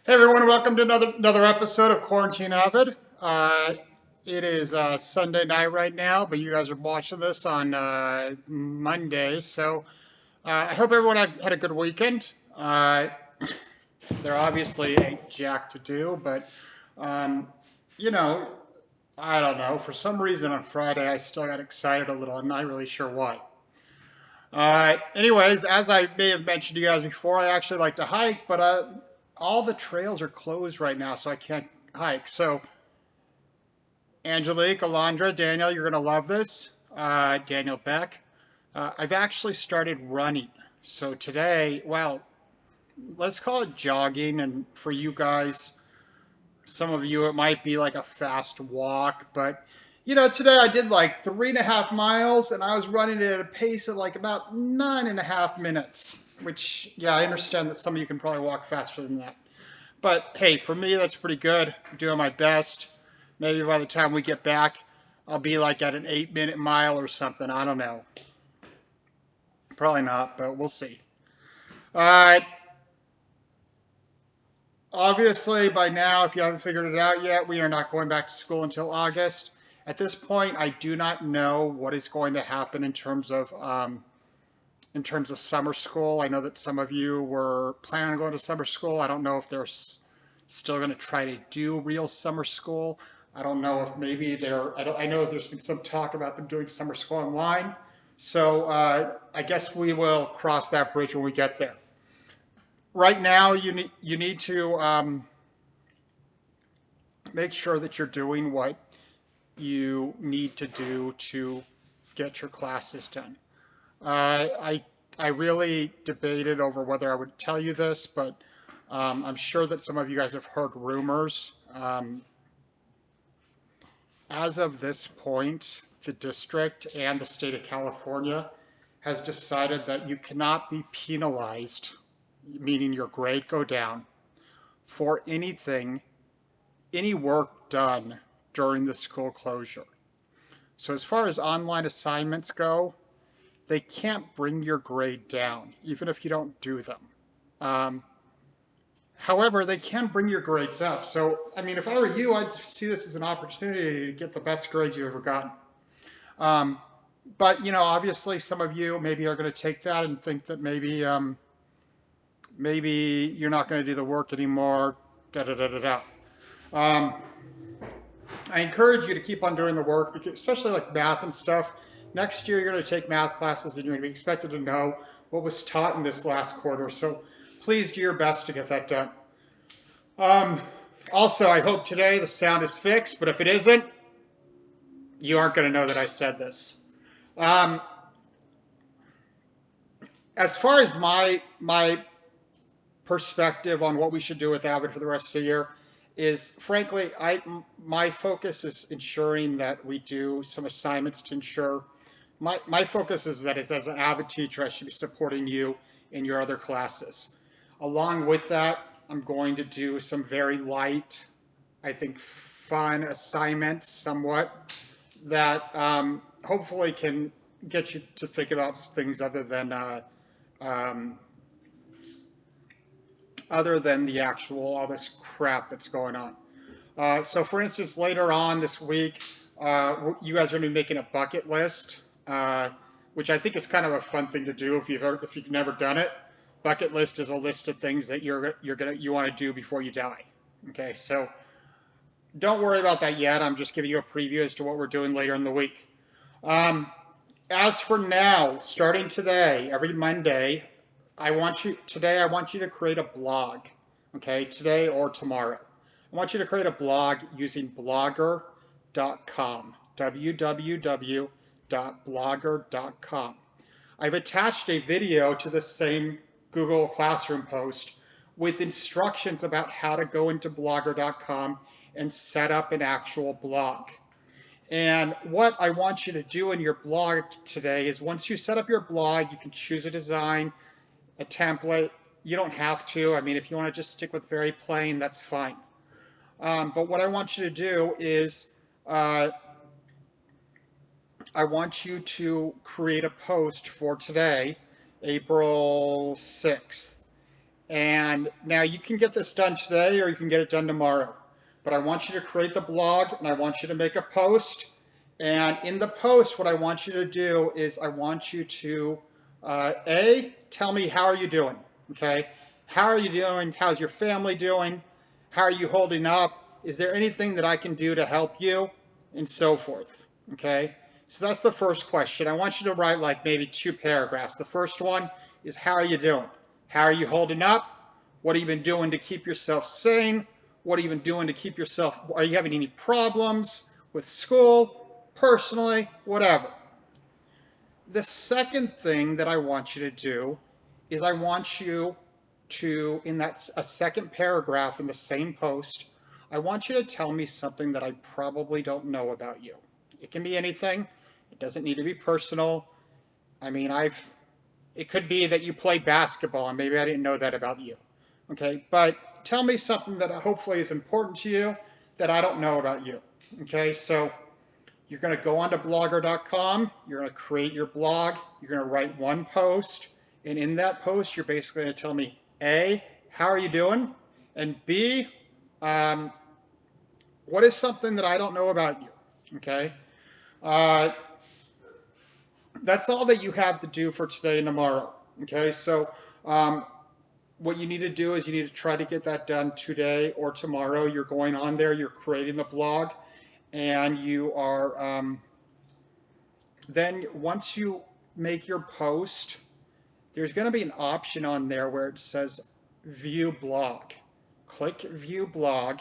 Hey everyone, welcome to another episode of Quarantine Avid. It is Sunday night right now, but you guys are watching this on Monday, so I hope everyone had a good weekend. There obviously ain't jack to do, but um, you know, I don't know. For some reason on Friday, I still got excited a little. I'm not really sure why. Anyways, as I may have mentioned to you guys before, I actually like to hike, but all the trails are closed right now, so I can't hike. So, Angelique, Alondra, Daniel, you're going to love this. Daniel Beck. I've actually started running. So today, well, let's call it jogging, and for you guys, some of you, it might be like a fast walk, but today I did like 3.5 miles and I was running it at a pace of like about 9.5 minutes, which, yeah, I understand that some of you can probably walk faster than that. But hey, for me, that's pretty good. I'm doing my best. Maybe by the time we get back, I'll be like at an 8-minute mile or something. I don't know. Probably not, but we'll see. Uh, Obviously, by now, if you haven't figured it out yet, we are not going back to school until August. At this point, I do not know what is going to happen in terms of summer school. I know that some of you were planning on going to summer school. I don't know if they're still going to try to do real summer school. I don't know if maybe they're. I know there's been some talk about them doing summer school online. So I guess we will cross that bridge when we get there. Right now, you need to make sure that you're doing what you need to do to get your classes done. I really debated over whether I would tell you this, but I'm sure that some of you guys have heard rumors. As of this point, the district and the state of California has decided that you cannot be penalized, meaning your grade go down, for any work done during the school closure. So as far as online assignments go, they can't bring your grade down, even if you don't do them. Um, However, they can bring your grades up. So, I mean, if I were you, I'd see this as an opportunity to get the best grades you've ever gotten. Um, but, obviously some of you maybe are going to take that and think that maybe you're not going to do the work anymore, da da da da da. Um, I encourage you to keep on doing the work, because especially like math and stuff. Next year, you're going to take math classes and you're going to be expected to know what was taught in this last quarter. So please do your best to get that done. Um, Also, I hope today the sound is fixed, but if it isn't, you aren't going to know that I said this. Um, as far as my perspective on what we should do with AVID for the rest of the year is, frankly, my focus is ensuring that we do some assignments to ensure. My focus is that as an AVID teacher, I should be supporting you in your other classes. Along with that, I'm going to do some very light, I think, fun assignments, somewhat, that hopefully can get you to think about things um, other than the actual all this crap that's going on. So, for instance, later on this week, you guys are going to be making a bucket list, which I think is kind of a fun thing to do if you've never done it. Bucket list is a list of things that you want to do before you die. Okay, so don't worry about that yet. I'm just giving you a preview as to what we're doing later in the week. As for now, starting today, every Monday, I want you to create a blog. Okay, today or tomorrow. I want you to create a blog using blogger.com. www.blogger.com. I've attached a video to the same Google Classroom post with instructions about how to go into blogger.com and set up an actual blog. And what I want you to do in your blog today is, once you set up your blog, you can choose a design, a template. You don't have to. I mean, if you want to just stick with very plain, that's fine. But what I want you to do is I want you to create a post for today, April 6th. And now you can get this done today or you can get it done tomorrow. But I want you to create the blog and I want you to make a post. And in the post, what I want you to do is I want you to, tell me how are you doing, okay? How are you doing? How's your family doing? How are you holding up? Is there anything that I can do to help you? And so forth, okay? So that's the first question. I want you to write like maybe 2 paragraphs. The first one is how are you doing? How are you holding up? What have you been doing to keep yourself sane? What have you been doing to keep yourself, are you having any problems with school, personally, whatever? The second thing that I want you to do is I want you to, in that a second paragraph in the same post, I want you to tell me something that I probably don't know about you. It can be anything. It doesn't need to be personal. I mean, it could be that you play basketball and maybe I didn't know that about you. Okay, but tell me something that hopefully is important to you that I don't know about you. Okay, so you're going to go onto blogger.com, you're going to create your blog, you're going to write one post, and in that post you're basically going to tell me A, how are you doing? And B, what is something that I don't know about you? Okay, that's all that you have to do for today and tomorrow. Okay, so what you need to do is you need to try to get that done today or tomorrow. You're going on there, you're creating the blog, and you are, then once you make your post, there's going to be an option on there where it says view blog. Click view blog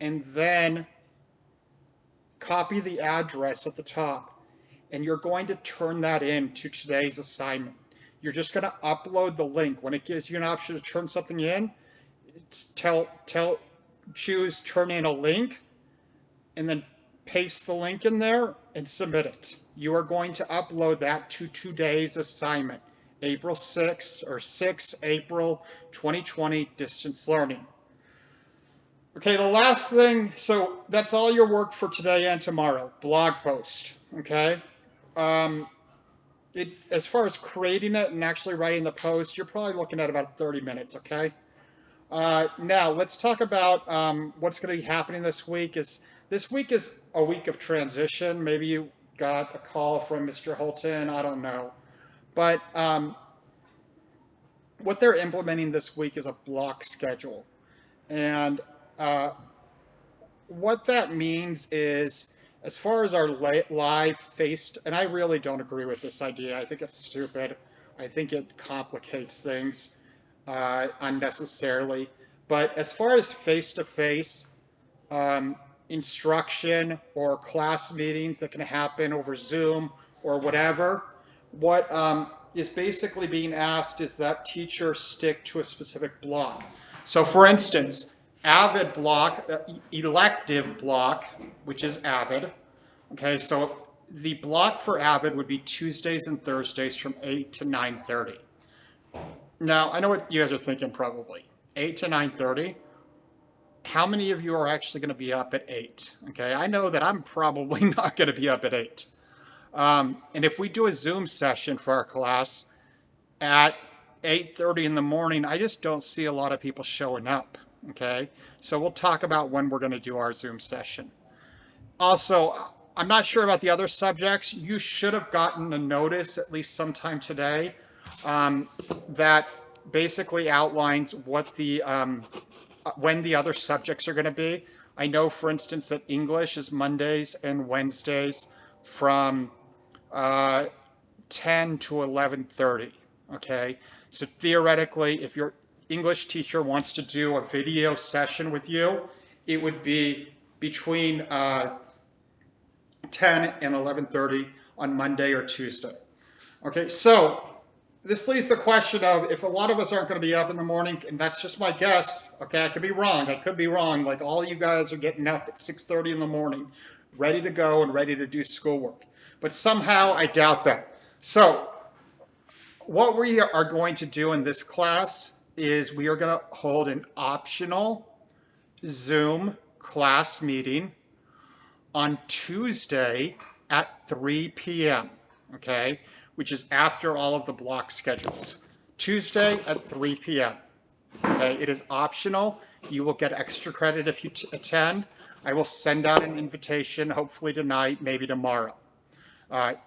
and then copy the address at the top, and you're going to turn that in to today's assignment. You're just going to upload the link. When it gives you an option to turn something in, choose turn in a link, and then paste the link in there and submit it. You are going to upload that to today's assignment, April 6th or 6 April 2020 distance learning. Okay, the last thing, so that's all your work for today and tomorrow, blog post, okay? As far as creating it and actually writing the post, you're probably looking at about 30 minutes, okay? Now, let's talk about what's going to be happening this week. This week is a week of transition. Maybe you got a call from Mr. Holton, I don't know. But what they're implementing this week is a block schedule. And what that means is, as far as our live faced, and I really don't agree with this idea. I think it's stupid. I think it complicates things unnecessarily. But as far as face-to-face instruction or class meetings that can happen over Zoom or whatever, what is basically being asked is that teachers stick to a specific block. So for instance, AVID block, elective block, which is AVID. Okay, so the block for AVID would be Tuesdays and Thursdays from 8 to 9:30. Now, I know what you guys are thinking probably. 8 to 9:30? How many of you are actually going to be up at 8? Okay, I know that I'm probably not going to be up at 8. And if we do a Zoom session for our class at 8:30 in the morning, I just don't see a lot of people showing up. Okay, so we'll talk about when we're going to do our Zoom session. Also, I'm not sure about the other subjects. You should have gotten a notice at least sometime today that basically outlines what the when the other subjects are going to be. I know, for instance, that English is Mondays and Wednesdays from 10 to 11:30. Okay, so theoretically, if your English teacher wants to do a video session with you, it would be between 10 and 11:30 on Monday or Tuesday. Okay, so this leaves the question of, if a lot of us aren't going to be up in the morning, and that's just my guess, okay, I could be wrong, like all you guys are getting up at 6:30 in the morning, ready to go and ready to do schoolwork. But somehow I doubt that. So what we are going to do in this class is we are going to hold an optional Zoom class meeting on Tuesday at 3 p.m., okay, which is after all of the block schedules. Tuesday at 3 p.m. Okay, it is optional. You will get extra credit if you attend. I will send out an invitation, hopefully tonight, maybe tomorrow.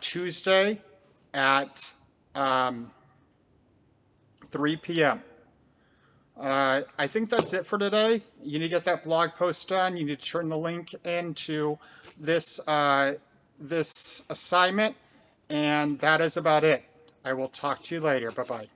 Tuesday at 3 p.m. I think that's it for today. You need to get that blog post done. You need to turn the link into this, this assignment, and that is about it. I will talk to you later. Bye-bye.